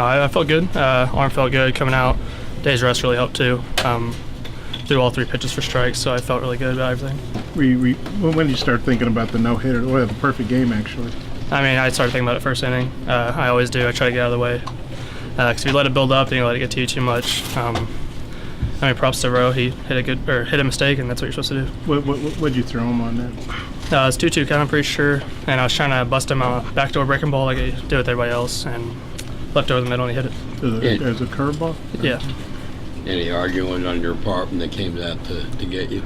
I felt good. Arm felt good coming out. Day's rest really helped too. Threw all 3 pitches for strikes, so I felt really good about everything. When did you start thinking about the no-hitter? Well, the perfect game, actually. I mean, I started thinking about it first inning. I always do. I try to get out of the way. Because if you let it build up, then you let it get to you too much. I mean, props to Rowe. He hit a mistake, and that's what you're supposed to do. What'd you throw him on that? It's 2-2 count, I'm pretty sure. And I was trying to bust him a backdoor breaking ball like I did with everybody else, and left over the middle, and he hit it. As a curveball? Yeah. Any arguing on your part when they came out to get you?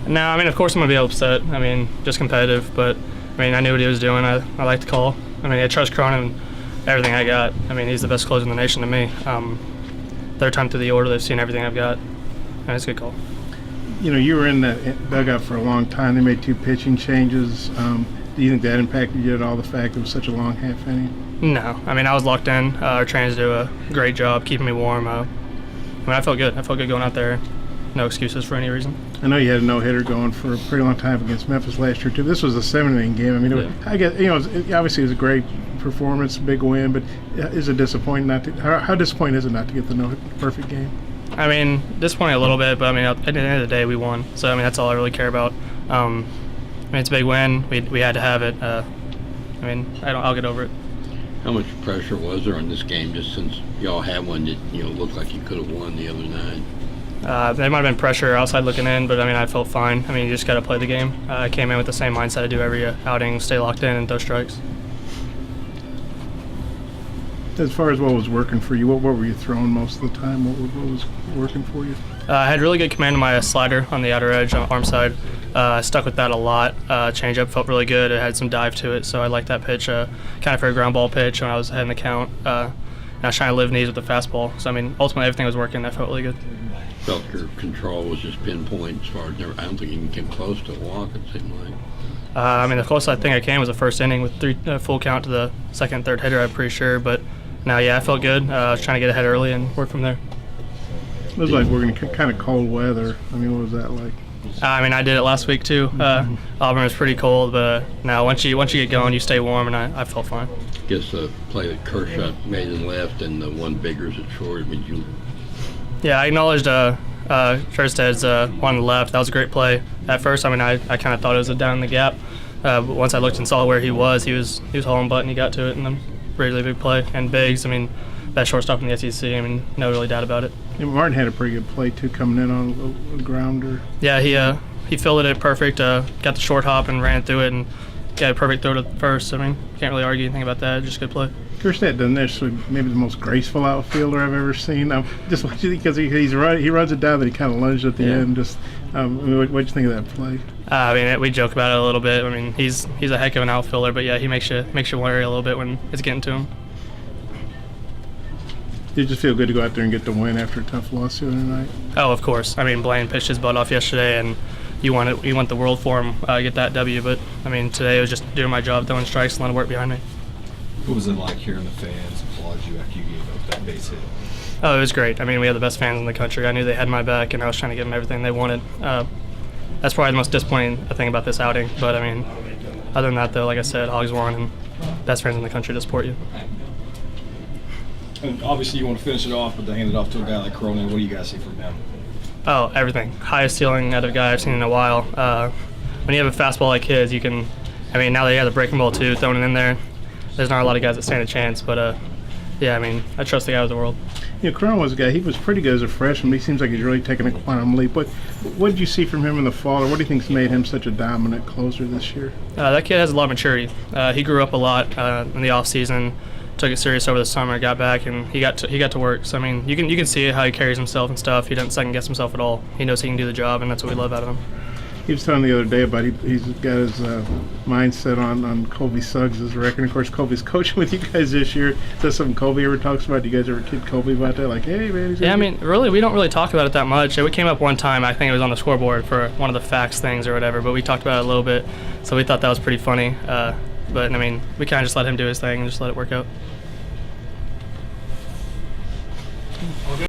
No, I mean, of course I'm going to be upset. I mean, just competitive, but I mean, I knew what he was doing. I like the call. I mean, I trust Cronin everything I got. I mean, he's the best closer in the nation to me. Third time through the order, they've seen everything I've got. And it's a good call. You know, you were in that dugout for a long time. They made 2 pitching changes. Do you think that impacted you at all, the fact it was such a long half inning? No. I mean, I was locked in. Our trainers do a great job keeping me warm. I mean, I felt good. I felt good going out there. No excuses for any reason. I know you had a no-hitter going for a pretty long time against Memphis last year, too. This was a 7-inning game. I mean, I guess, you know, obviously it was a great performance, big win, but is it disappointing not to? How disappointing is it not to get the perfect game? I mean, disappointing a little bit, but I mean, at the end of the day, we won. So I mean, that's all I really care about. I mean, it's a big win. We had to have it. I mean, I'll get over it. How much pressure was there on this game, just since y'all had one that looked like you could have won the other night? There might have been pressure outside looking in, but I mean, I felt fine. I mean, you just got to play the game. I came in with the same mindset I do every outing: stay locked in and throw strikes. As far as what was working for you, what were you throwing most of the time? What was working for you? I had really good command of my slider on the outer edge, on arm side. I stuck with that a lot. Changeup felt really good. It had some dive to it, so I liked that pitch. Kind of for a ground ball pitch when I was ahead in the count. And I was trying to live knees with the fastball. So I mean, ultimately everything was working. That felt really good. Felt your control was just pinpoint as far as I don't think you came close to a walk, it seemed like. I mean, the closest I think I came was the first inning with 3 full count to the second and third hitter, I'm pretty sure. But no, yeah, I felt good. I was trying to get ahead early and work from there. It was like we're in kind of cold weather. I mean, what was that like? I mean, I did it last week too. Auburn was pretty cold, but now once you get going, you stay warm, and I felt fine. Guess the play that Kershaw made in left and the one Biggers at short. I mean, you. Yeah, I acknowledged Sherstad's one on the left. That was a great play. At first, I mean, I kind of thought it was a down in the gap. But once I looked and saw where he was hauling butt, and he got to it, and then really big play. And Biggs, I mean, best shortstop in the SEC. I mean, no really doubt about it. Yeah, Martin had a pretty good play too, coming in on a grounder. Yeah, he fielded it perfect. Got the short hop and ran through it, and got a perfect throw to first. I mean, can't really argue anything about that. Just good play. Kerstead doesn't necessarily maybe the most graceful outfielder I've ever seen. Just what you think, because he runs it down, but he kind of lunged at the end. Just what'd you think of that play? I mean, we joke about it a little bit. I mean, he's a heck of an outfielder, but yeah, he makes you worry a little bit when it's getting to him. Did it just feel good to go out there and get the win after a tough loss the other night? Oh, of course. I mean, Blaine pitched his butt off yesterday, and you want the world for him get that W. But I mean, today it was just doing my job, throwing strikes, and letting it work behind me. What was it like hearing the fans applaud you after you gave up that base hit? Oh, it was great. I mean, we had the best fans in the country. I knew they had my back, and I was trying to give them everything they wanted. That's probably the most disappointing thing about this outing. But I mean, other than that, though, like I said, Hogs won, and best fans in the country to support you. And obviously, you want to finish it off, but to hand it off to a guy like Cronin, what do you guys see from him? Oh, everything. Highest ceiling out of a guy I've seen in a while. When you have a fastball like his, you can. I mean, now that he has a breaking ball too, throwing it in there. There's not a lot of guys that stand a chance, but yeah, I mean, I trust the guy with the world. Yeah, Cronin was a guy. He was pretty good as a freshman. He seems like he's really taking a quantum leap. What did you see from him in the fall, or what do you think's made him such a dominant closer this year? That kid has a lot of maturity. He grew up a lot in the off season. Took it serious over the summer, got back, and he got to work. So I mean, you can see how he carries himself and stuff. He doesn't second guess himself at all. He knows he can do the job, and that's what we love out of him. He was telling the other day about he's got his mindset on Colby Suggs' record. Of course, Colby's coaching with you guys this year. Is that something Colby ever talks about? Do you guys ever kid Colby about that? Like, hey, man. Yeah, I mean, really, we don't really talk about it that much. It came up one time. I think it was on the scoreboard for one of the facts things or whatever, but we talked about it a little bit. So we thought that was pretty funny. But, I mean, we kind of just let him do his thing and just let it work out.